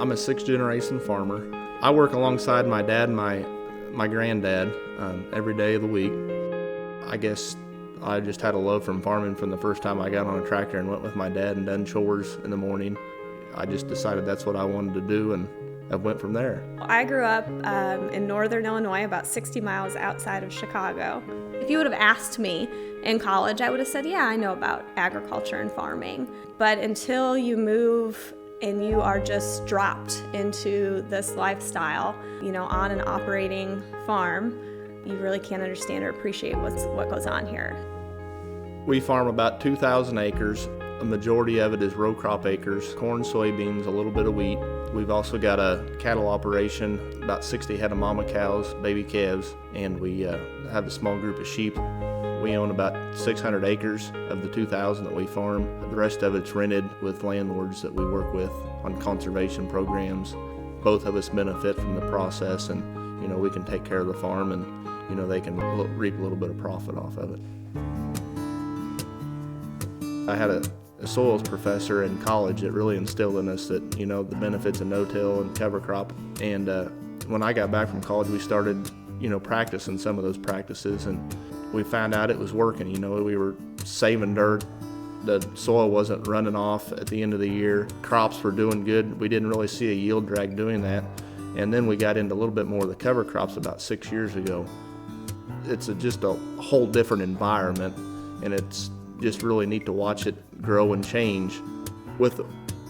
I'm a sixth-generation farmer. I work alongside my dad and my granddad every day of the week. I guess I just had a love from farming from the first time I got on a tractor and went with my dad and done chores in the morning. I just decided that's what I wanted to do, and I went from there. I grew up in northern Illinois, about 60 miles outside of Chicago. If you would have asked me in college, I would have said, yeah, I know about agriculture and farming. But until you move and you are just dropped into this lifestyle, on an operating farm, you really can't understand or appreciate what goes on here. We farm about 2,000 acres. A majority of it is row crop acres, corn, soybeans, a little bit of wheat. We've also got a cattle operation, about 60 head of mama cows, baby calves, and we have a small group of sheep. We own about 600 acres of the 2,000 that we farm. The rest of it's rented with landlords that we work with on conservation programs. Both of us benefit from the process, and we can take care of the farm, and they can reap a little bit of profit off of it. I had a soils professor in college that really instilled in us that, the benefits of no-till and cover crop. And when I got back from college, we started, practicing some of those practices, and we found out it was working. We were saving dirt. The soil wasn't running off at the end of the year. Crops were doing good. We didn't really see a yield drag doing that. And then we got into a little bit more of the cover crops about 6 years ago. It's just a whole different environment, and it's just really neat to watch it grow and change. With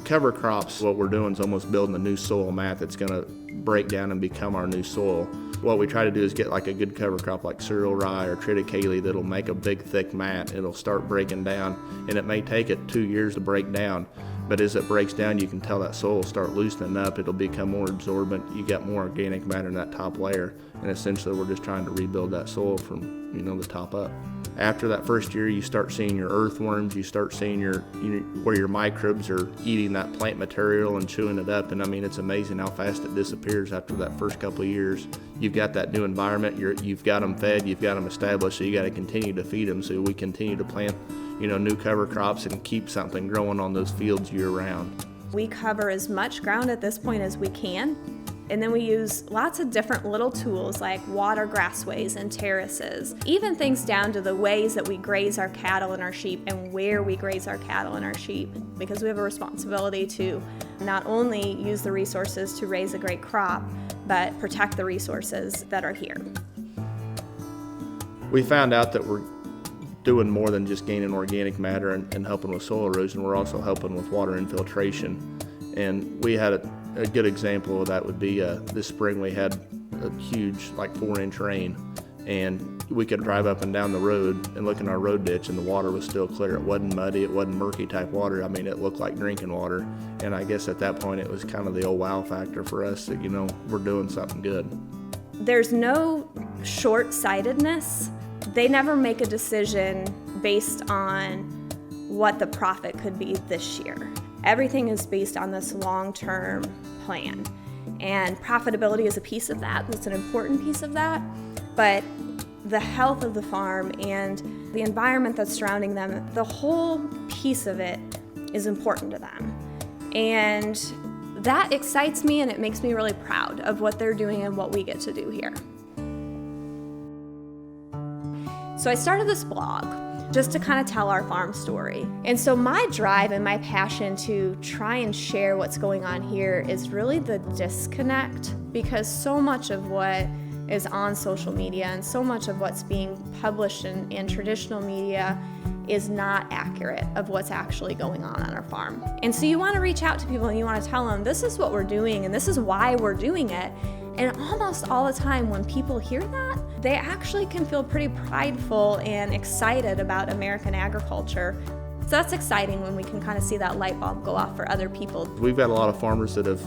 cover crops, what we're doing is almost building a new soil mat that's going to break down and become our new soil. What we try to do is get like a good cover crop like cereal rye or triticale that'll make a big thick mat. It'll start breaking down, and it may take it 2 years to break down, but as it breaks down, you can tell that soil will start loosening up. It'll become more absorbent. You got more organic matter in that top layer, and essentially we're just trying to rebuild that soil from the top up. After that first year, you start seeing your earthworms, you start seeing where your microbes are eating that plant material and chewing it up. And it's amazing how fast it disappears after that first couple of years. You've got that new environment, you've got them fed, you've got them established, so you got to continue to feed them. So we continue to plant, new cover crops and keep something growing on those fields year round. We cover as much ground at this point as we can. And then we use lots of different little tools like water grassways and terraces, even things down to the ways that we graze our cattle and our sheep and where we graze our cattle and our sheep, because we have a responsibility to not only use the resources to raise a great crop, but protect the resources that are here. We found out that we're doing more than just gaining organic matter and helping with soil erosion. We're also helping with water infiltration. And we had a good example of that would be this spring we had a huge 4-inch rain, and we could drive up and down the road and look in our road ditch and the water was still clear. It wasn't muddy, it wasn't murky type water. It looked like drinking water. And I guess at that point it was kind of the old wow factor for us that we're doing something good. There's no short-sightedness. They never make a decision based on what the profit could be this year. Everything is based on this long-term plan, and profitability is a piece of that. It's an important piece of that, but the health of the farm and the environment that's surrounding them, the whole piece of it is important to them. And that excites me, and it makes me really proud of what they're doing and what we get to do here. So I started this blog just to kind of tell our farm story. And so my drive and my passion to try and share what's going on here is really the disconnect, because so much of what is on social media and so much of what's being published in traditional media is not accurate of what's actually going on our farm. And so you want to reach out to people and you want to tell them, this is what we're doing and this is why we're doing it. And almost all the time when people hear that, they actually can feel pretty prideful and excited about American agriculture. So that's exciting when we can kind of see that light bulb go off for other people. We've got a lot of farmers that have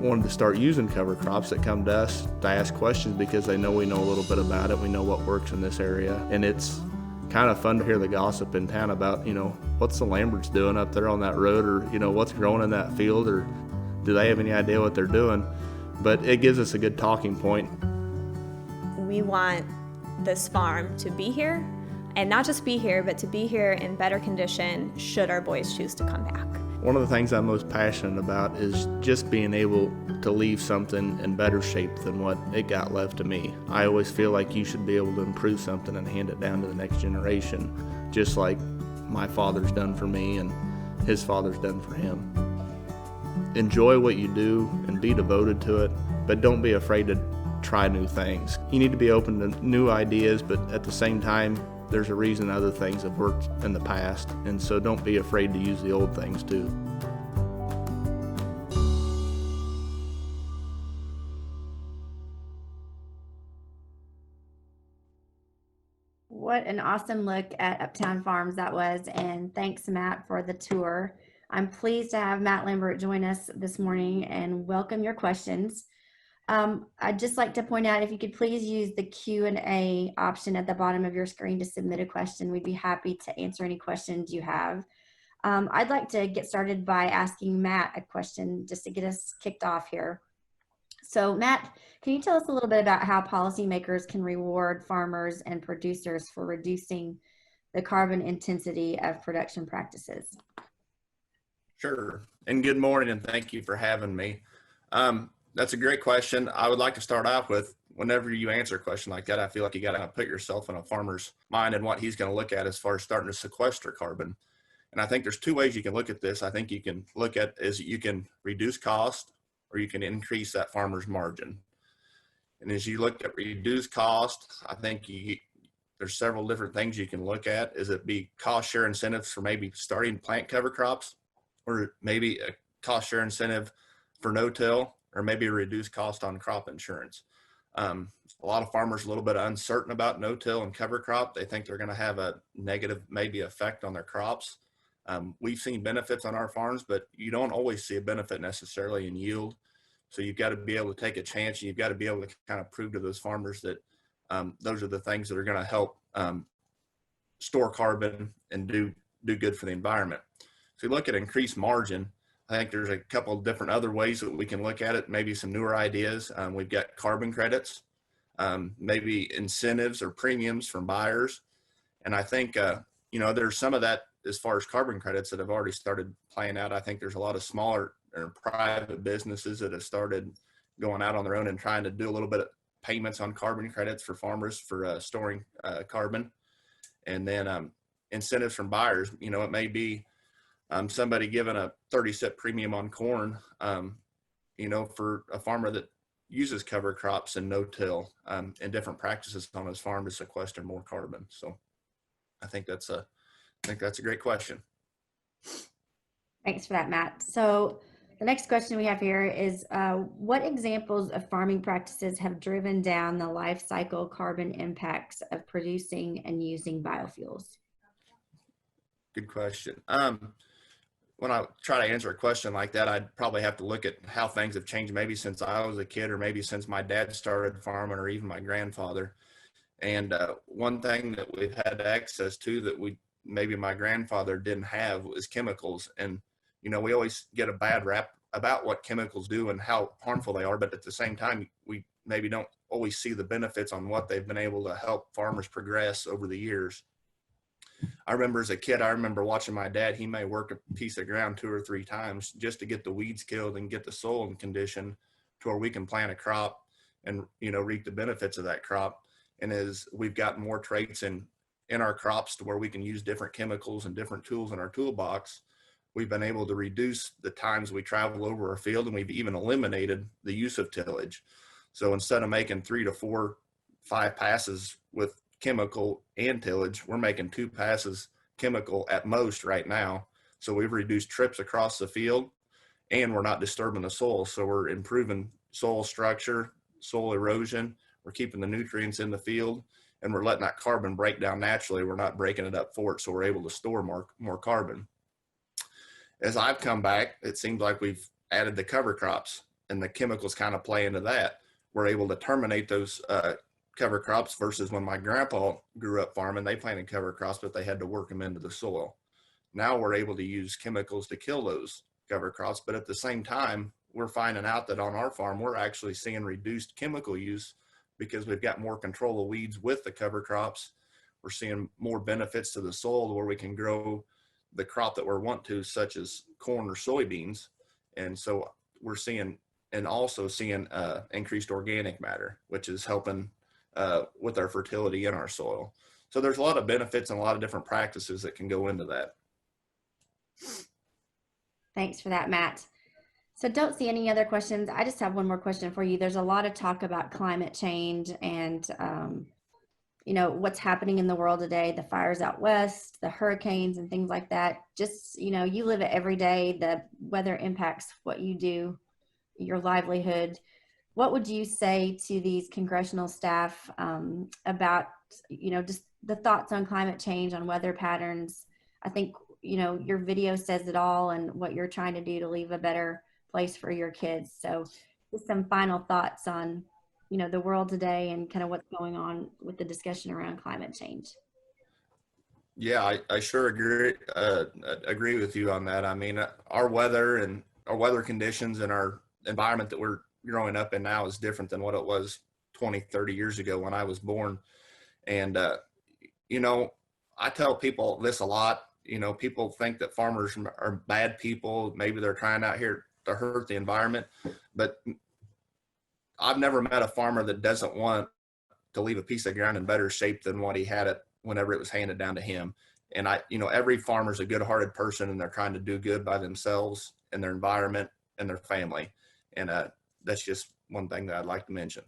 wanted to start using cover crops that come to us to ask questions because they know we know a little bit about it. We know what works in this area. And it's kind of fun to hear the gossip in town about, what's the Lamberts doing up there on that road, or, what's growing in that field, or do they have any idea what they're doing? But it gives us a good talking point. We want this farm to be here, and not just be here, but to be here in better condition should our boys choose to come back. One of the things I'm most passionate about is just being able to leave something in better shape than what it got left to me. I always feel like you should be able to improve something and hand it down to the next generation, just like my father's done for me and his father's done for him. Enjoy what you do and be devoted to it, but don't be afraid to try new things. You need to be open to new ideas, but at the same time, there's a reason other things have worked in the past, and so don't be afraid to use the old things too. What an awesome look at Uptown Farms that was, and thanks, Matt, for the tour. I'm pleased to have Matt Lambert join us this morning and welcome your questions. I'd just like to point out, if you could please use the Q&A option at the bottom of your screen to submit a question. We'd be happy to answer any questions you have. I'd like to get started by asking Matt a question just to get us kicked off here. So Matt, can you tell us a little bit about how policymakers can reward farmers and producers for reducing the carbon intensity of production practices? Sure. And good morning, and thank you for having me. That's a great question. I would like to start off with, whenever you answer a question like that, I feel like you got to put yourself in a farmer's mind and what he's going to look at as far as starting to sequester carbon. And I think there's two ways you can look at this. I think you can look at is you can reduce cost or you can increase that farmer's margin. And as you look at reduce cost, I think there's several different things you can look at. Is it be cost share incentives for maybe starting plant cover crops, or maybe a cost share incentive for no-till, or maybe a reduced cost on crop insurance. A lot of farmers are a little bit uncertain about no-till and cover crop. They think they're going to have a negative maybe effect on their crops. We've seen benefits on our farms, but you don't always see a benefit necessarily in yield. So you've got to be able to take a chance, and you've got to be able to kind of prove to those farmers that those are the things that are going to help store carbon and do good for the environment. So you look at increased margin. I think there's a couple of different other ways that we can look at it, maybe some newer ideas. We've got carbon credits, maybe incentives or premiums from buyers. And I think, there's some of that as far as carbon credits that have already started playing out. I think there's a lot of smaller or private businesses that have started going out on their own and trying to do a little bit of payments on carbon credits for farmers for storing carbon. And then incentives from buyers, it may be somebody giving a 30-cent premium on corn, for a farmer that uses cover crops and no-till and different practices on his farm to sequester more carbon. So I think that's a great question. Thanks for that, Matt. So the next question we have here is, what examples of farming practices have driven down the life cycle carbon impacts of producing and using biofuels? Good question. When I try to answer a question like that, I'd probably have to look at how things have changed maybe since I was a kid, or maybe since my dad started farming, or even my grandfather. And one thing that we've had access to that maybe my grandfather didn't have was chemicals. And, we always get a bad rap about what chemicals do and how harmful they are, but at the same time, we maybe don't always see the benefits on what they've been able to help farmers progress over the years. I remember as a kid, I remember watching my dad. He may work a piece of ground 2 or 3 times just to get the weeds killed and get the soil in condition to where we can plant a crop and, reap the benefits of that crop. And as we've gotten more traits in our crops to where we can use different chemicals and different tools in our toolbox, we've been able to reduce the times we travel over a field, and we've even eliminated the use of tillage. So instead of making 3 to 4, 5 passes with chemical and tillage, we're making 2 passes chemical at most right now. So we've reduced trips across the field, and we're not disturbing the soil. So we're improving soil structure, soil erosion. We're keeping the nutrients in the field, and we're letting that carbon break down naturally. We're not breaking it up for it. So we're able to store more carbon. As I've come back, it seems like we've added the cover crops, and the chemicals kind of play into that. We're able to terminate those cover crops versus when my grandpa grew up farming, they planted cover crops, but they had to work them into the soil. Now we're able to use chemicals to kill those cover crops, but at the same time, we're finding out that on our farm, we're actually seeing reduced chemical use because we've got more control of weeds with the cover crops. We're seeing more benefits to the soil where we can grow the crop that we're wanting to, such as corn or soybeans. And so we're seeing, and also seeing increased organic matter, which is helping with our fertility in our soil. So there's a lot of benefits and a lot of different practices that can go into that. Thanks for that, Matt. So don't see any other questions. I just have one more question for you. There's a lot of talk about climate change and, you know, what's happening in the world today, the fires out west, the hurricanes and things like that. Just, you know, you live it every day. The weather impacts what you do, your livelihood. What would you say to these congressional staff about, you know, just the thoughts on climate change, on weather patterns? I think, you know, your video says it all, and what you're trying to do to leave a better place for your kids. So just some final thoughts on, you know, the world today and kind of what's going on with the discussion around climate change. Yeah, I sure agree with you on that. I mean, our weather and our weather conditions and our environment that we're growing up in now is different than what it was 20, 30 years ago when I was born. And, you know, I tell people this a lot. You know, people think that farmers are bad people. Maybe they're trying out here to hurt the environment. But I've never met a farmer that doesn't want to leave a piece of ground in better shape than what he had it whenever it was handed down to him. And you know, every farmer's a good-hearted person, and they're trying to do good by themselves and their environment and their family. And that's just one thing that I'd like to mention.